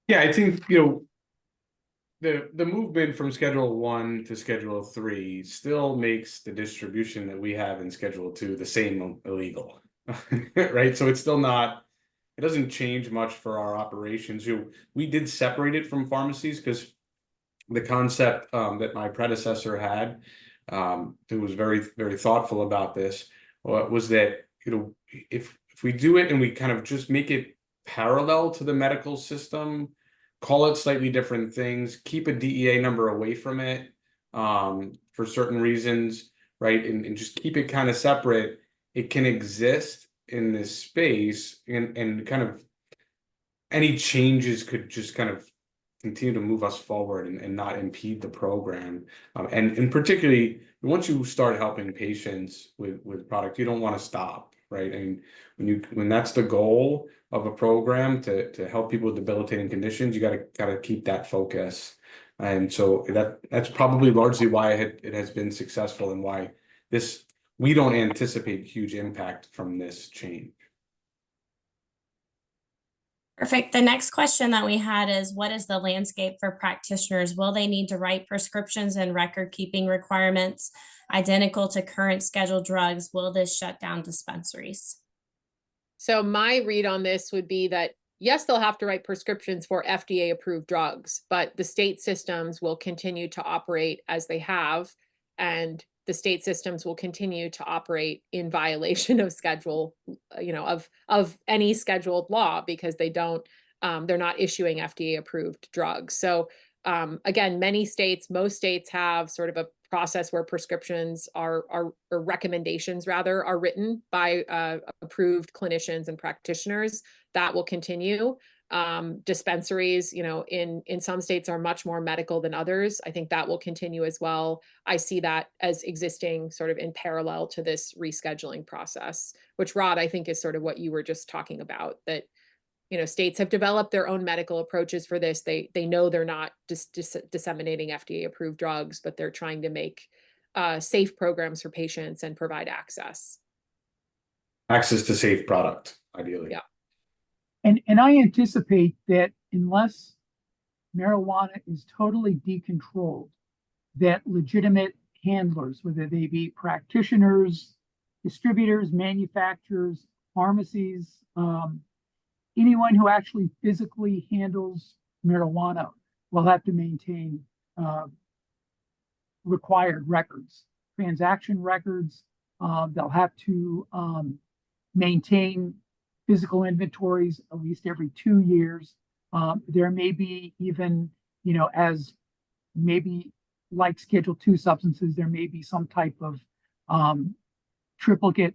Yeah, I think, the movement from Schedule I to Schedule III still makes the distribution that we have in Schedule II the same illegal, right? So it's still not, it doesn't change much for our operations. We did separate it from pharmacies because the concept that my predecessor had, who was very, very thoughtful about this, was that, if we do it and we kind of just make it parallel to the medical system, call it slightly different things, keep a DEA number away from it for certain reasons, right? And just keep it kind of separate, it can exist in this space, and kind of any changes could just kind of continue to move us forward and not impede the program. And particularly once you start helping patients with product, you don't want to stop, right? And when that's the goal of a program, to help people with debilitating conditions, you gotta keep that focus. And so that's probably largely why it has been successful and why we don't anticipate huge impact from this change. Perfect. The next question that we had is, what is the landscape for practitioners? Will they need to write prescriptions and record keeping requirements identical to current scheduled drugs? Will this shut down dispensaries? So my read on this would be that, yes, they'll have to write prescriptions for FDA approved drugs, but the state systems will continue to operate as they have, and the state systems will continue to operate in violation of schedule, of any scheduled law, because they don't, they're not issuing FDA approved drugs. So again, most states have sort of a process where prescriptions or recommendations rather are written by approved clinicians and practitioners. That will continue. Dispensaries, in some states are much more medical than others. I think that will continue as well. I see that as existing sort of in parallel to this rescheduling process, which, Rod, I think is sort of what you were just talking about, that states have developed their own medical approaches for this. They know they're not just disseminating FDA approved drugs, but they're trying to make safe programs for patients and provide access. Access to safe product, ideally. Yeah. And I anticipate that unless marijuana is totally decontrolled, that legitimate handlers, whether they be practitioners, distributors, manufacturers, pharmacies, anyone who actually physically handles marijuana will have to maintain required records, transaction records. They'll have to maintain physical inventories at least every 2 years. There may be even, as maybe like Schedule II substances, there may be some type of triplicate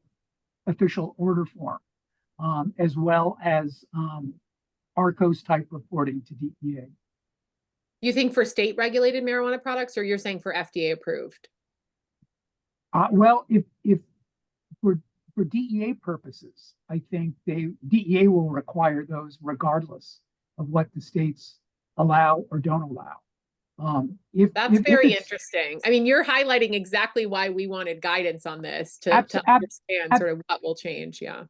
official order form, as well as ARCOS type reporting to DEA. You think for state regulated marijuana products, or you're saying for FDA approved? Well, if for DEA purposes, I think DEA will require those regardless of what the states allow or don't allow. That's very interesting. I mean, you're highlighting exactly why we wanted guidance on this to understand sort of what will change. Yeah.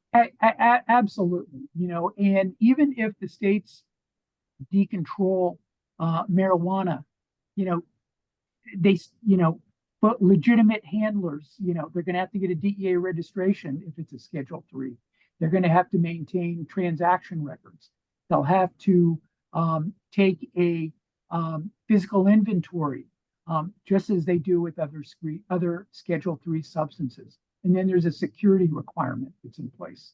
Absolutely. And even if the states decontrol marijuana, but legitimate handlers, they're going to have to get a DEA registration if it's a Schedule III. They're going to have to maintain transaction records. They'll have to take a physical inventory, just as they do with other Schedule III substances. And then there's a security requirement that's in place.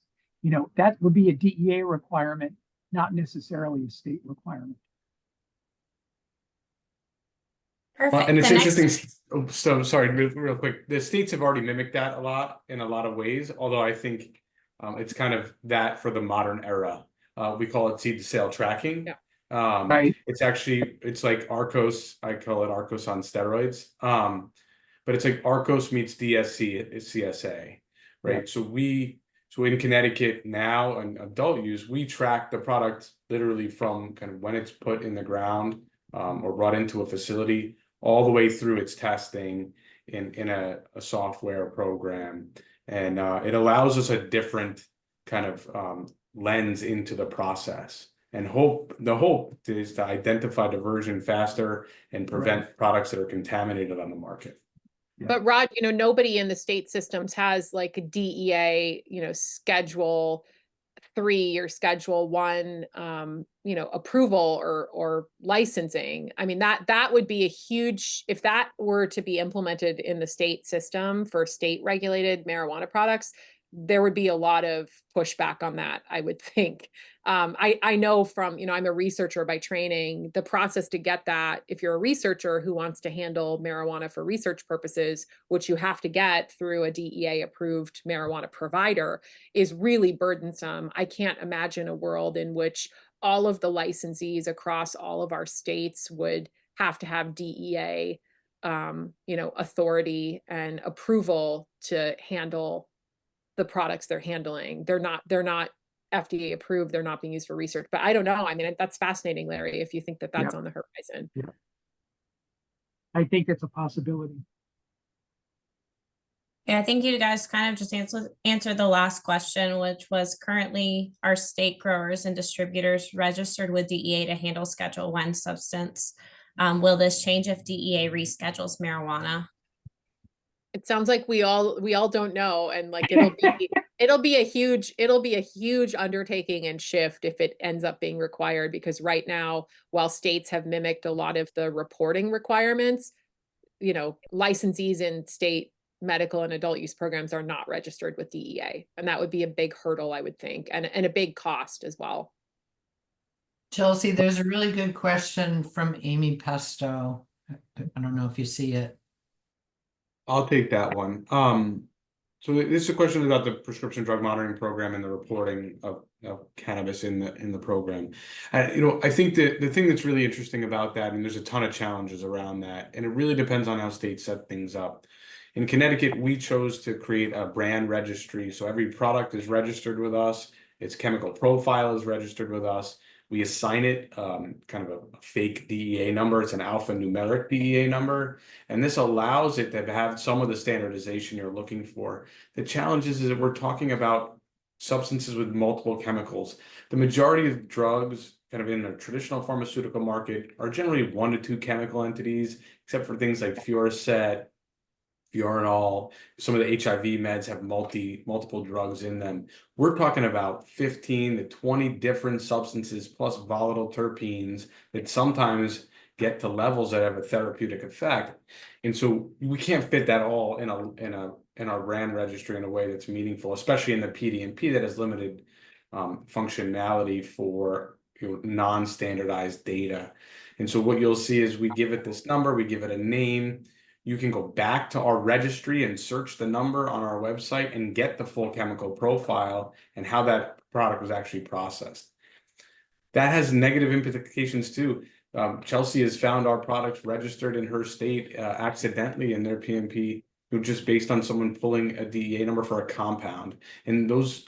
That would be a DEA requirement, not necessarily a state requirement. Perfect. And it's interesting. So sorry, real quick. The states have already mimicked that a lot in a lot of ways, although I think it's kind of that for the modern era. We call it seed to sale tracking. Yeah. Right. It's like ARCOS. I call it ARCOS on steroids. But it's like ARCOS meets DSC, CSA, right? Yeah. So in Connecticut now, in adult use, we track the product literally from kind of when it's put in the ground or brought into a facility, all the way through its testing in a software program. And it allows us a different kind of lens into the process. And the hope is to identify diversion faster and prevent products that are contaminated on the market. Yeah. But Rod, nobody in the state systems has like a DEA, Schedule III or Schedule I, approval or licensing. I mean, that would be a huge, if that were to be implemented in the state system for state regulated marijuana products, there would be a lot of pushback on that, I would think. I know from, I'm a researcher by training, the process to get that, if you're a researcher who wants to handle marijuana for research purposes, which you have to get through a DEA approved marijuana provider, is really burdensome. I can't imagine a world in which all of the licensees across all of our states would have to have DEA, authority and approval to handle the products they're handling. They're not FDA approved. They're not being used for research, but I don't know. I mean, that's fascinating, Larry, if you think that that's on the horizon. Yeah. I think that's a possibility. Yeah, I think you guys kind of just answered the last question, which was currently our state growers and distributors registered with DEA to handle Schedule 1 substance. Will this change if DEA reschedules marijuana? It sounds like we all don't know, and like it'll be a huge undertaking and shift if it ends up being required, because right now, while states have mimicked a lot of the reporting requirements, you know, licensees in state medical and adult use programs are not registered with DEA, and that would be a big hurdle, I would think, and a big cost as well. Chelsea, there's a really good question from Amy Pesto. I don't know if you see it. I'll take that one. So this is a question about the prescription drug monitoring program and the reporting of cannabis in the program. You know, I think that the thing that's really interesting about that, and there's a ton of challenges around that, and it really depends on how states set things up. In Connecticut, we chose to create a brand registry. So every product is registered with us. Its chemical profile is registered with us. We assign it kind of a fake DEA number. It's an alphanumeric DEA number. And this allows it to have some of the standardization you're looking for. The challenge is that we're talking about substances with multiple chemicals. The majority of drugs kind of in the traditional pharmaceutical market are generally 1 to 2 chemical entities, except for things like Fioricet, Fiorinol. Some of the HIV meds have multiple drugs in them. We're talking about 15 to 20 different substances plus volatile terpenes that sometimes get to levels that have a therapeutic effect. And so we can't fit that all in our brand registry in a way that's meaningful, especially in the PDMP that has limited functionality for non-standardized data. And so what you'll see is we give it this number, we give it a name. You can go back to our registry and search the number on our website and get the full chemical profile and how that product was actually processed. That has negative implications too. Chelsea has found our products registered in her state accidentally in their PMP, just based on someone pulling a DEA number for a compound. And those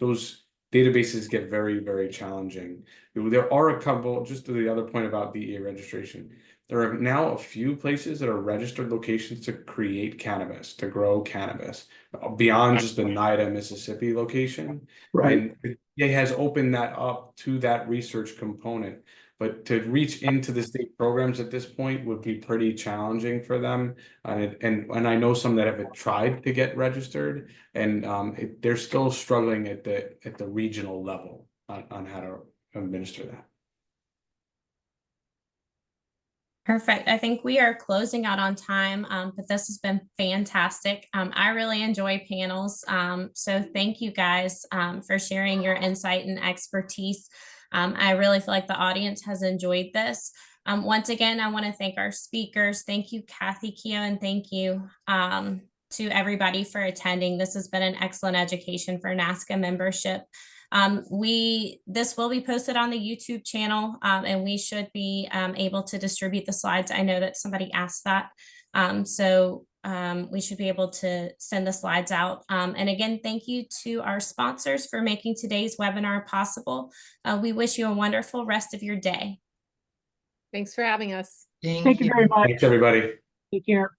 databases get very, very challenging. There are a couple, just to the other point about DEA registration, there are now a few places that are registered locations to create cannabis, to grow cannabis, beyond just the NIDA, Mississippi location. Right. And it has opened that up to that research component. But to reach into the state programs at this point would be pretty challenging for them. And I know some that have tried to get registered, and they're still struggling at the regional level on how to administer that. Perfect. I think we are closing out on time, but this has been fantastic. I really enjoy panels. So thank you guys for sharing your insight and expertise. I really feel like the audience has enjoyed this. Once again, I want to thank our speakers. Thank you, Kathy, Keo, and thank you to everybody for attending. This has been an excellent education for NASCSA membership. This will be posted on the YouTube channel, and we should be able to distribute the slides. I know that somebody asked that. So we should be able to send the slides out. And again, thank you to our sponsors for making today's webinar possible. We wish you a wonderful rest of your day. Thanks for having us. Thank you very much. Thanks, everybody. Take care.